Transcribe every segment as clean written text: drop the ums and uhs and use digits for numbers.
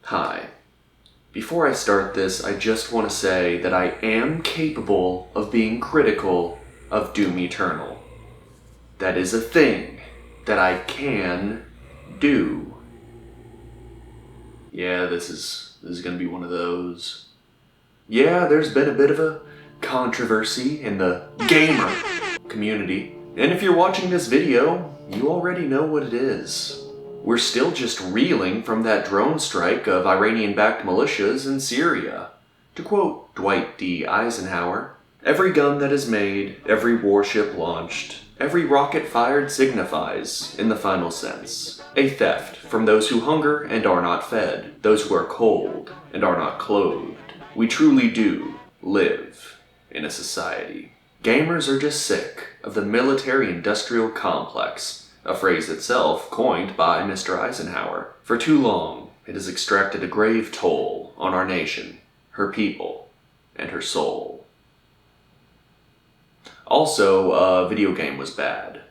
Hi. Before I start this, I just want to say that I am capable of being critical of Doom Eternal. That is a thing that I can do. Yeah, this is gonna be one of those. Yeah, there's been a bit of a controversy in the gamer community. And if you're watching this video, you already know what it is. We're still just reeling from that drone strike of Iranian-backed militias in Syria. To quote Dwight D. Eisenhower, "Every gun that is made, every warship launched, every rocket fired signifies, in the final sense, a theft from those who hunger and are not fed, those who are cold and are not clothed. We truly do live in a society." Gamers are just sick of the military-industrial complex, a phrase itself coined by Mr. Eisenhower. For too long, it has extracted a grave toll on our nation, her people, and her soul. Also, a video game was bad.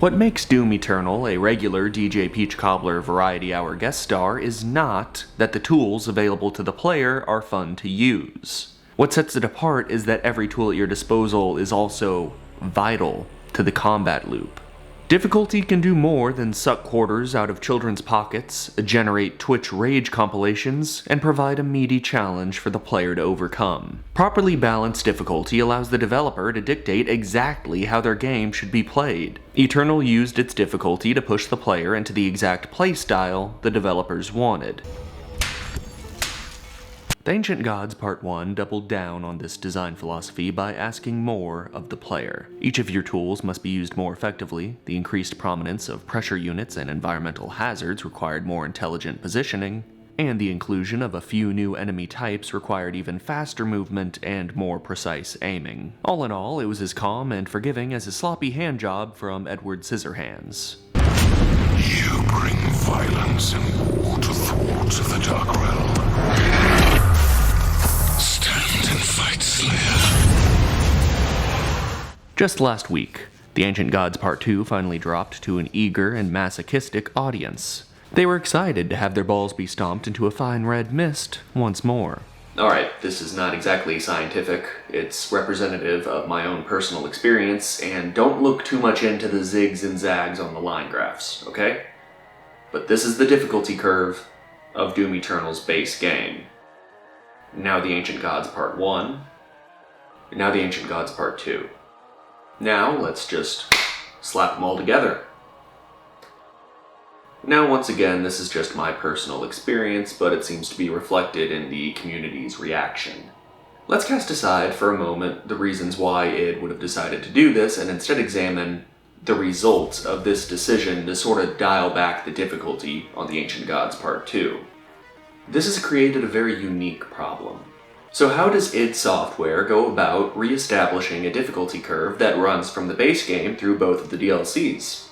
What makes Doom Eternal a regular DJ Peach Cobbler Variety Hour guest star is not that the tools available to the player are fun to use. What sets it apart is that every tool at your disposal is also vital to the combat loop. Difficulty can do more than suck quarters out of children's pockets, generate Twitch rage compilations, and provide a meaty challenge for the player to overcome. Properly balanced difficulty allows the developer to dictate exactly how their game should be played. Eternal used its difficulty to push the player into the exact playstyle the developers wanted. The Ancient Gods Part 1 doubled down on this design philosophy by asking more of the player. Each of your tools must be used more effectively, the increased prominence of pressure units and environmental hazards required more intelligent positioning, and the inclusion of a few new enemy types required even faster movement and more precise aiming. All in all, it was as calm and forgiving as a sloppy handjob from Edward Scissorhands. You bring violence and war to thwarts of the Dark Realm. Fight, Slayer. Just last week, The Ancient Gods Part 2 finally dropped to an eager and masochistic audience. They were excited to have their balls be stomped into a fine red mist once more. Alright, this is not exactly scientific. It's representative of my own personal experience, and don't look too much into the zigs and zags on the line graphs, okay? But this is the difficulty curve of Doom Eternal's base game. Now the Ancient Gods Part 1, and now the Ancient Gods Part 2. Now let's just slap them all together. Now once again, this is just my personal experience, but it seems to be reflected in the community's reaction. Let's cast aside for a moment the reasons why id would have decided to do this, and instead examine the results of this decision to sort of dial back the difficulty on the Ancient Gods Part 2. This has created a very unique problem. So how does id Software go about re-establishing a difficulty curve that runs from the base game through both of the DLCs?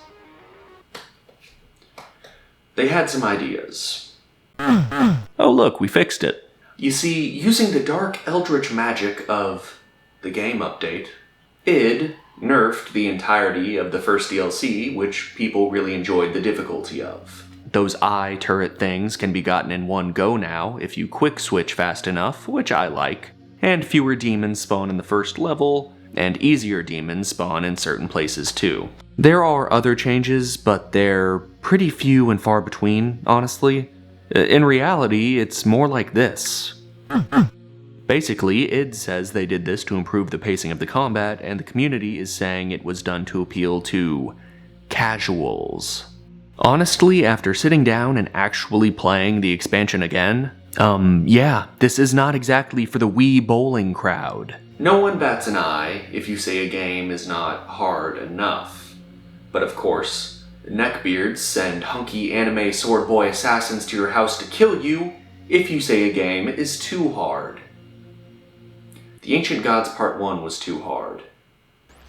They had some ideas. Oh look, we fixed it. You see, using the dark eldritch magic of the game update, id nerfed the entirety of the first DLC, which people really enjoyed the difficulty of. Those eye turret things can be gotten in one go now if you quick switch fast enough, which I like, and fewer demons spawn in the first level, and easier demons spawn in certain places too. There are other changes, but they're pretty few and far between, honestly. In reality, it's more like this. Basically, id says they did this to improve the pacing of the combat, and the community is saying it was done to appeal to casuals. Honestly, after sitting down and actually playing the expansion again, yeah, this is not exactly for the Wii bowling crowd. No one bats an eye if you say a game is not hard enough. But of course, neckbeards send hunky anime sword boy assassins to your house to kill you if you say a game is too hard. The Ancient Gods Part 1 was too hard.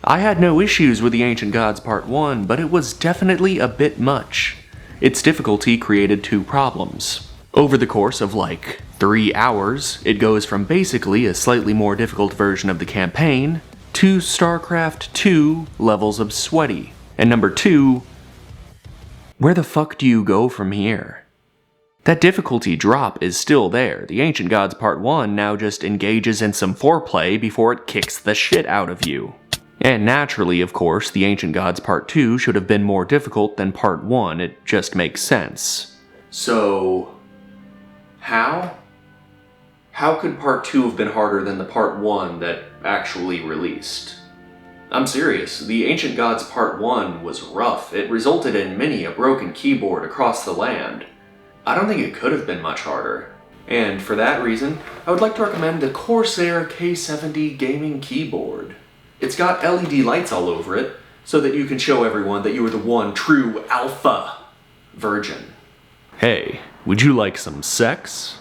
I had no issues with the Ancient Gods Part 1, but it was definitely a bit much. Its difficulty created two problems. Over the course of like 3 hours, it goes from basically a slightly more difficult version of the campaign to StarCraft 2 levels of sweaty. And number 2, Where the fuck do you go from here? That difficulty drop is still there. The Ancient Gods Part 1 now just engages in some foreplay before it kicks the shit out of you. And naturally, of course, the Ancient Gods Part 2 should have been more difficult than Part 1, it just makes sense. So, how? How could Part 2 have been harder than the Part 1 that actually released? I'm serious, the Ancient Gods Part 1 was rough. It resulted in many a broken keyboard across the land. I don't think it could have been much harder. And for that reason, I would like to recommend the Corsair K70 gaming keyboard. It's got LED lights all over it, so that you can show everyone that you are the one true alpha virgin. Hey, would you like some sex?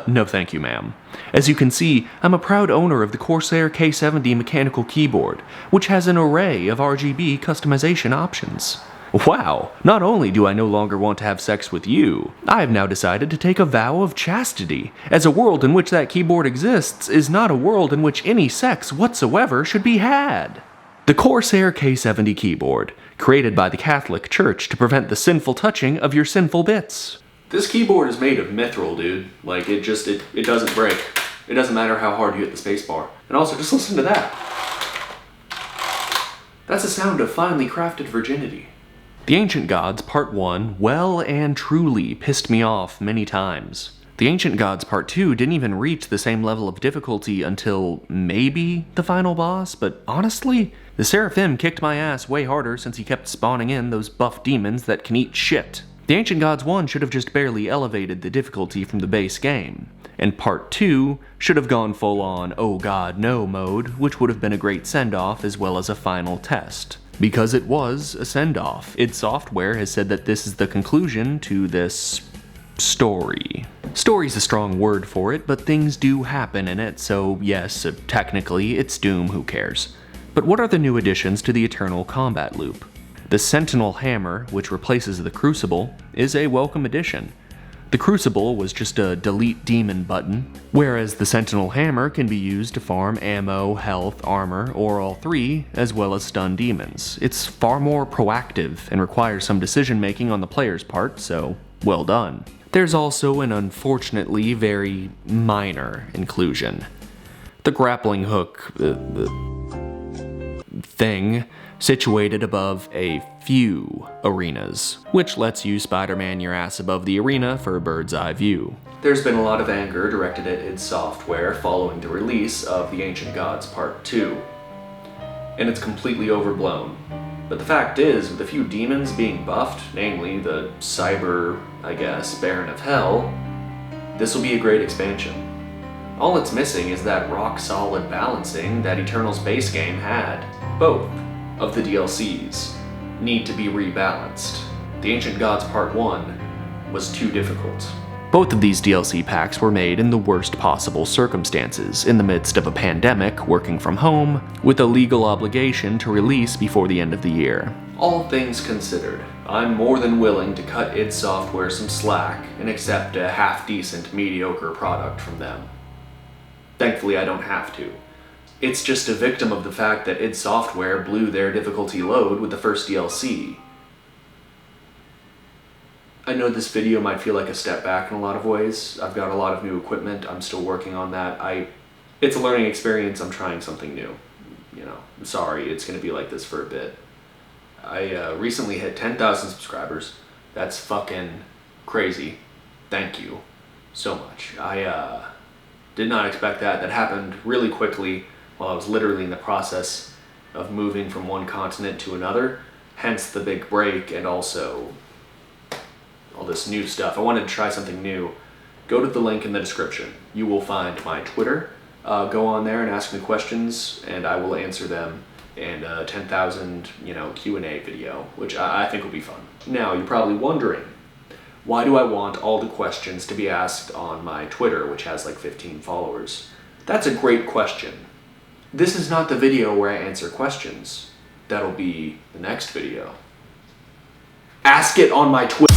No thank you, ma'am. As you can see, I'm a proud owner of the Corsair K70 mechanical keyboard, which has an array of RGB customization options. Wow, not only do I no longer want to have sex with you, I have now decided to take a vow of chastity, as a world in which that keyboard exists is not a world in which any sex whatsoever should be had. The Corsair K70 keyboard, created by the Catholic Church to prevent the sinful touching of your sinful bits. This keyboard is made of mithril, dude. Like, it doesn't break. It doesn't matter how hard you hit the spacebar. And also, just listen to that. That's the sound of finely crafted virginity. The Ancient Gods Part 1 well and truly pissed me off many times. The Ancient Gods Part 2 didn't even reach the same level of difficulty until maybe the final boss, but honestly, the Seraphim kicked my ass way harder since he kept spawning in those buff demons that can eat shit. The Ancient Gods 1 should have just barely elevated the difficulty from the base game, and Part 2 should have gone full on oh god no mode, which would have been a great send-off as well as a final test. Because it was a send-off. id Software has said that this is the conclusion to this story. Story's a strong word for it, but things do happen in it, so yes, technically it's Doom, who cares. But what are the new additions to the Eternal Combat Loop? The Sentinel Hammer, which replaces the Crucible, is a welcome addition. The Crucible was just a delete demon button, whereas the Sentinel Hammer can be used to farm ammo, health, armor, or all three, as well as stun demons. It's far more proactive and requires some decision making on the player's part, so well done. There's also an unfortunately very minor inclusion. The grappling hook thing situated above a few arenas, which lets you Spider-Man your ass above the arena for a bird's eye view. There's been a lot of anger directed at id Software following the release of The Ancient Gods Part 2, and it's completely overblown. But the fact is, with a few demons being buffed, namely the Cyber, Baron of Hell, this will be a great expansion. All it's missing is that rock-solid balancing that Eternal's base game had. Both of the DLCs need to be rebalanced. The Ancient Gods Part 1 was too difficult. Both of these DLC packs were made in the worst possible circumstances, in the midst of a pandemic, working from home, with a legal obligation to release before the end of the year. All things considered, I'm more than willing to cut id Software some slack and accept a half-decent, mediocre product from them. Thankfully, I don't have to. It's just a victim of the fact that id Software blew their difficulty load with the first DLC. I know this video might feel like a step back in a lot of ways. I've got a lot of new equipment, I'm still working on that. It's a learning experience, I'm trying something new. I'm sorry, it's gonna be like this for a bit. I recently hit 10,000 subscribers. That's fucking crazy. Thank you so much. I did not expect that. That happened really quickly while I was literally in the process of moving from one continent to another, hence the big break and also all this new stuff. I wanted to try something new. Go to the link in the description. You will find my Twitter. Go on there and ask me questions and I will answer them in a 10,000 Q&A video, which I think will be fun. Now, you're probably wondering, why do I want all the questions to be asked on my Twitter, which has like 15 followers? That's a great question. This is not the video where I answer questions. That'll be the next video. Ask it on my Twitter.